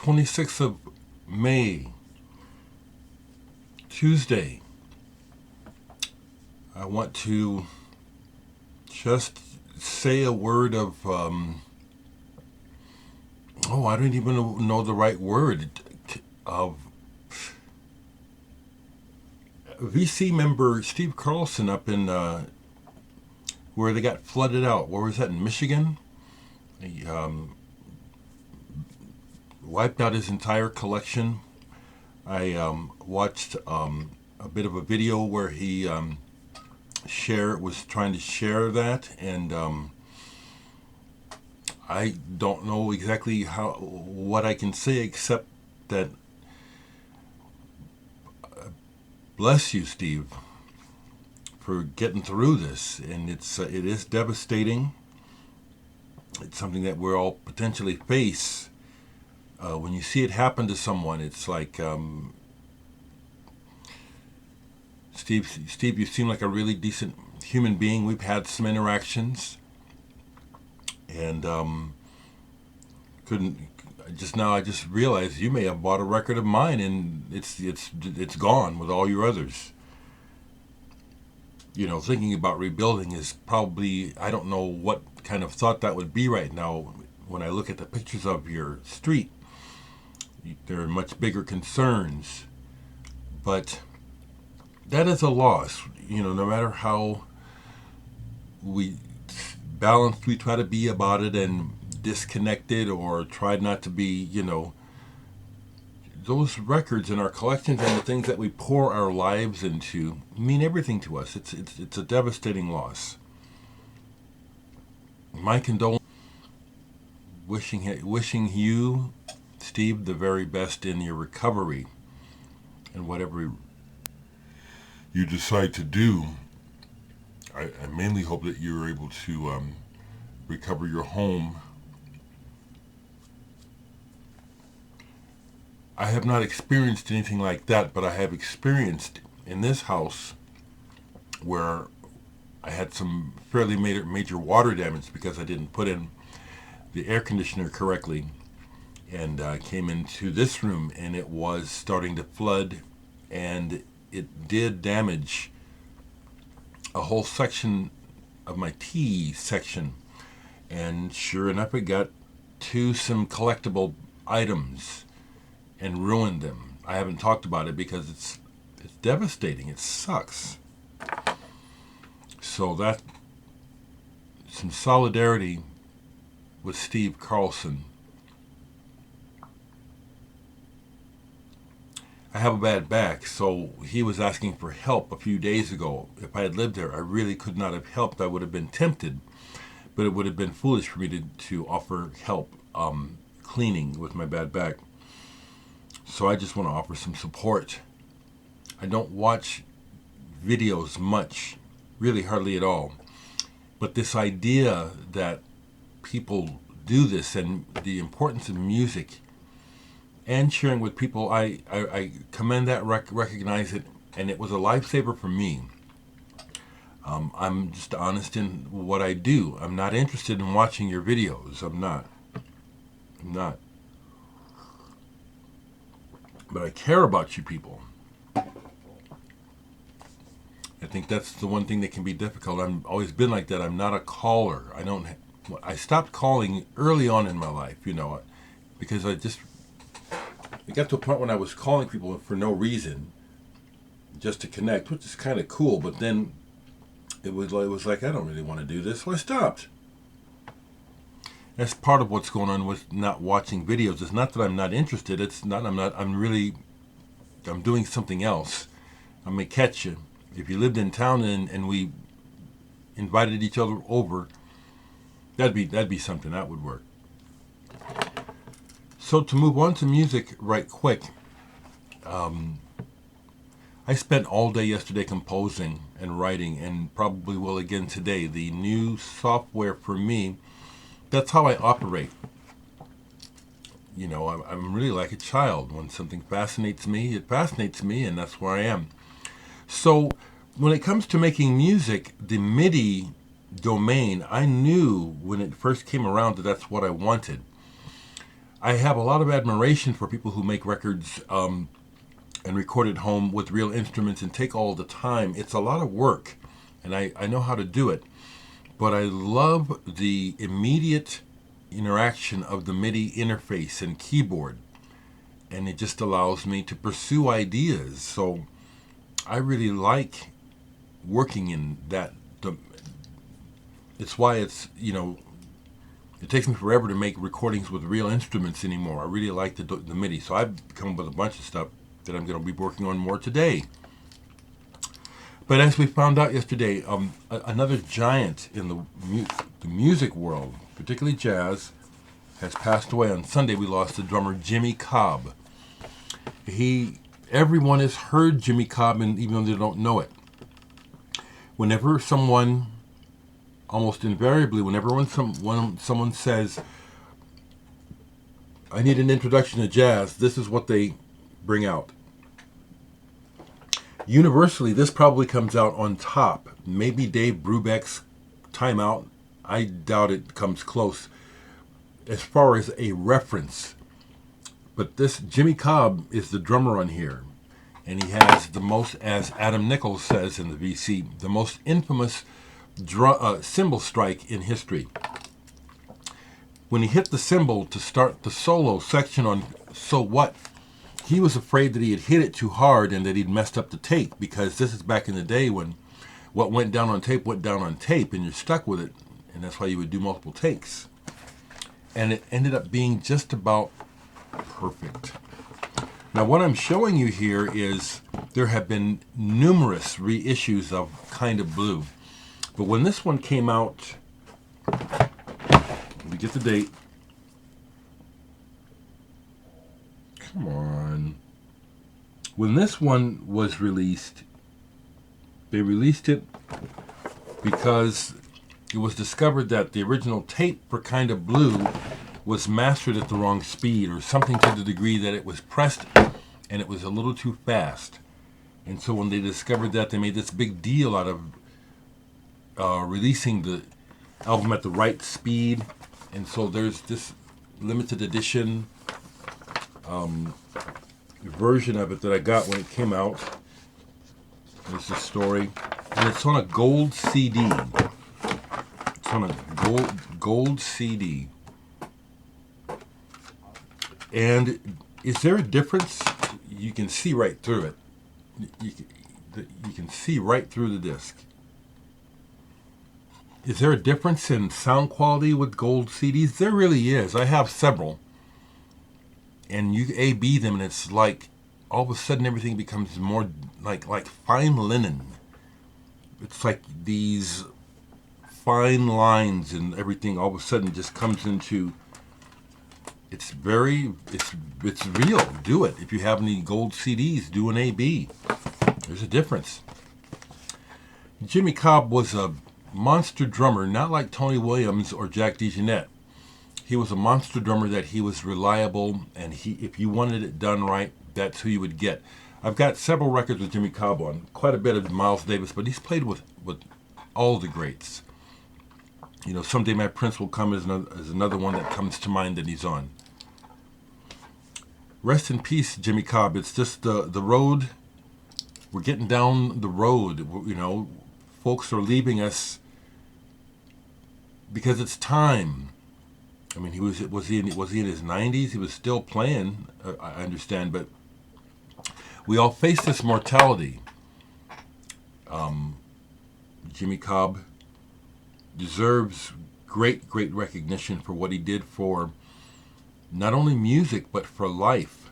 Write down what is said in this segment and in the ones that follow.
26th of May, Tuesday. I want to just say a word of, I don't even know the right word, of VC member Steve Carlson up in, where they got flooded out. Where was that, in Michigan? He wiped out his entire collection. I watched a bit of a video where he was trying to share that, and I don't know exactly what I can say except that bless you, Steve, for getting through this. And it is devastating. It's something that we're all potentially face. When you see it happen to someone, it's like, Steve, you seem like a really decent human being. We've had some interactions, and I just realized you may have bought a record of mine, and it's gone with all your others. You know, thinking about rebuilding is probably, I don't know what kind of thought that would be right now. When I look at the pictures of your street, there are much bigger concerns, but that is a loss. You know, no matter how balanced we try to be about it and disconnected or try not to be, you know, those records in our collections and the things that we pour our lives into mean everything to us. It's a devastating loss. My condolences. Wishing you, Steve, the very best in your recovery and whatever you decide to do. I mainly hope that you're able to recover your home. I have not experienced anything like that, but I have experienced in this house where I had some fairly major water damage because I didn't put in the air conditioner correctly, and came into this room and it was starting to flood, and it did damage a whole section of my tea section, and sure enough it got to some collectible items and ruined them. I haven't talked about it because it's devastating. It sucks. So that, some solidarity with Steve Carlson. I have a bad back, so he was asking for help a few days ago. If I had lived there, I really could not have helped. I would have been tempted, but it would have been foolish for me to offer help cleaning with my bad back. So I just want to offer some support. I don't watch videos much, really hardly at all. But this idea that people do this and the importance of music and sharing with people, I commend that, recognize it, and it was a lifesaver for me. I'm just honest in what I do. I'm not interested in watching your videos. I'm not. But I care about you people. I think that's the one thing that can be difficult. I've always been like that. I'm not a caller. I stopped calling early on in my life, you know, because it got to a point when I was calling people for no reason, just to connect, which is kind of cool. But then it was like I don't really want to do this, so I stopped. That's part of what's going on with not watching videos. It's not that I'm not interested. I'm doing something else. I may catch you. If you lived in town and we invited each other over, that'd be something that would work. So to move on to music right quick, I spent all day yesterday composing and writing, and probably will again today. The new software for me, that's how I operate. You know, I'm really like a child. When something fascinates me, it fascinates me, and that's where I am. So when it comes to making music, the MIDI domain, I knew when it first came around that that's what I wanted. I have a lot of admiration for people who make records and record at home with real instruments and take all the time. It's a lot of work, and I know how to do it. But I love the immediate interaction of the MIDI interface and keyboard, and it just allows me to pursue ideas. So I really like working in that. It's why it takes me forever to make recordings with real instruments anymore. I really like the MIDI. So I've come up with a bunch of stuff that I'm going to be working on more today. But as we found out yesterday, another giant in the music world, particularly jazz, has passed away. On Sunday, we lost the drummer Jimmy Cobb. Everyone has heard Jimmy Cobb, and even though they don't know it. Whenever someone, almost invariably, when someone says, I need an introduction to jazz, this is what they bring out. Universally, this probably comes out on top. Maybe Dave Brubeck's Time Out. I doubt it comes close as far as a reference. But this Jimmy Cobb is the drummer on here. And he has the most, as Adam Nichols says in the VC, the most infamous cymbal strike in history. When he hit the cymbal to start the solo section on So What, he was afraid that he had hit it too hard and that he'd messed up the tape, because this is back in the day when what went down on tape went down on tape and you're stuck with it, and that's why you would do multiple takes. And it ended up being just about perfect. Now what I'm showing you here is there have been numerous reissues of Kind of Blue. But when this one came out, let me get the date. Come on. When this one was released, they released it because it was discovered that the original tape for Kind of Blue was mastered at the wrong speed, or something to the degree that it was pressed and it was a little too fast. And so when they discovered that, they made this big deal out of releasing the album at the right speed. And so there's this limited edition version of it that I got when it came out. There's the story. And it's on a gold CD. It's on a gold CD. And is there a difference? You can see right through it. You can see right through the disc. Is there a difference in sound quality with gold CDs? There really is. I have several. And you A-B them, and it's like all of a sudden everything becomes more like fine linen. It's like these fine lines and everything all of a sudden just comes into... It's real. Do it. If you have any gold CDs, do an A-B. There's a difference. Jimmy Cobb was a monster drummer, not like Tony Williams or Jack DeJohnette. He was a monster drummer that he was reliable, and if you wanted it done right, that's who you would get. I've got several records with Jimmy Cobb on, quite a bit of Miles Davis, but he's played with all the greats. You know, Someday My Prince Will Come as another one that comes to mind that he's on. Rest in peace, Jimmy Cobb. It's just the road. We're getting down the road. You know, folks are leaving us because it's time. I mean, was he in his 90s? He was still playing, I understand, but we all face this mortality. Jimmy Cobb deserves great recognition for what he did for not only music, but for life.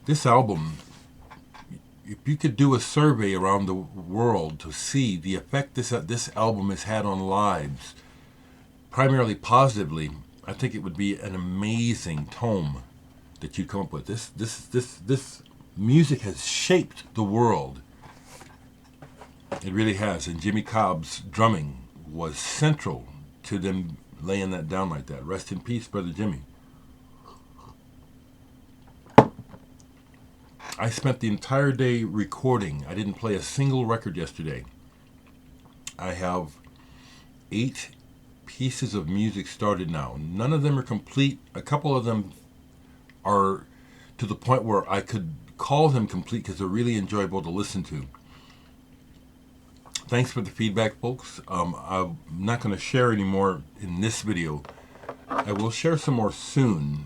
This album, if you could do a survey around the world to see the effect this album has had on lives, primarily positively, I think it would be an amazing tome that you'd come up with. This music has shaped the world. It really has. And Jimmy Cobb's drumming was central to them laying that down like that. Rest in peace, Brother Jimmy. I spent the entire day recording. I didn't play a single record yesterday. I have 8 pieces of music started now. None of them are complete. A couple of them are to the point where I could call them complete because they're really enjoyable to listen to. Thanks for the feedback, folks. I'm not going to share any more in this video. I will share some more soon,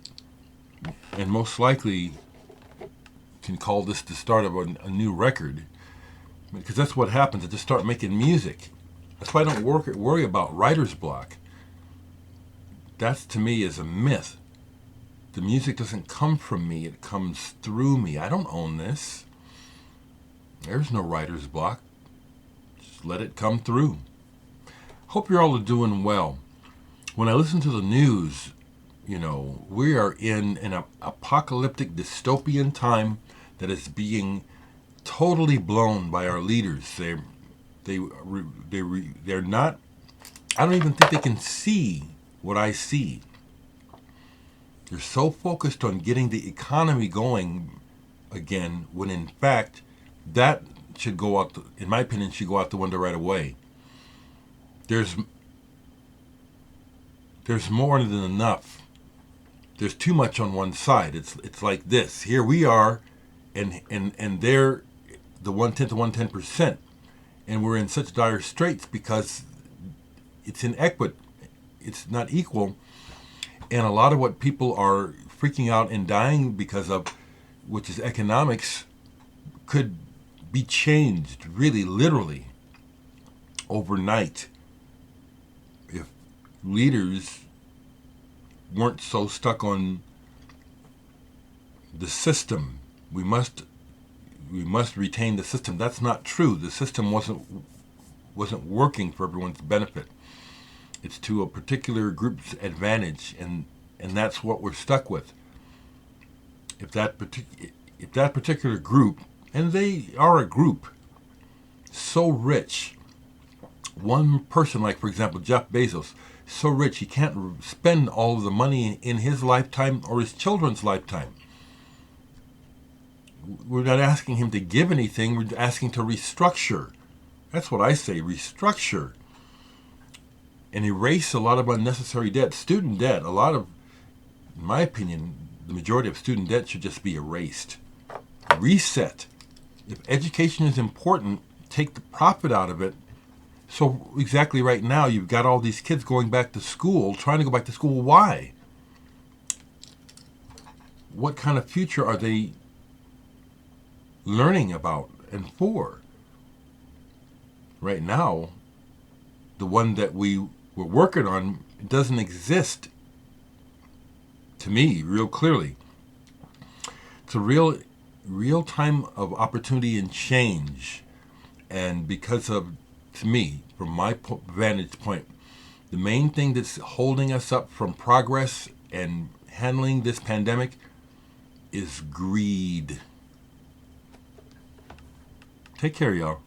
and most likely can call this the start of a new record, because that's what happens. I just start making music. That's why I don't worry about writer's block. That, to me, is a myth. The music doesn't come from me. It comes through me. I don't own this. There's no writer's block. Just let it come through. Hope you're all doing well. When I listen to the news, we are in an apocalyptic dystopian time that is being totally blown by our leaders. They're not. I don't even think they can see what I see. They're so focused on getting the economy going again, when in fact that should go out. In my opinion, should go out the window right away. There's more than enough. There's too much on one side. It's like this. Here we are, and they're the 1/10 to 110%, and we're in such dire straits because it's inequitable. It's not equal, and a lot of what people are freaking out and dying because of, which is economics, could be changed really literally overnight if leaders weren't so stuck on the system. We must retain the system. That's not true. The system wasn't working for everyone's benefit. It's to a particular group's advantage, and that's what we're stuck with. If that particular group, and they are a group so rich, one person, like for example Jeff Bezos, so rich he can't spend all of the money in his lifetime or his children's lifetime. We're not asking him to give anything, we're asking to restructure. That's what I say, restructure. And erase a lot of unnecessary debt. Student debt, in my opinion, the majority of student debt should just be erased. Reset. If education is important, take the profit out of it. So exactly right now, you've got all these kids going back to school, trying to go back to school. Why? What kind of future are they learning about and for? Right now, the one that we were working on doesn't exist, to me, real clearly. It's a real time of opportunity and change. And because of, to me, from my vantage point, the main thing that's holding us up from progress and handling this pandemic is greed. Take care, y'all.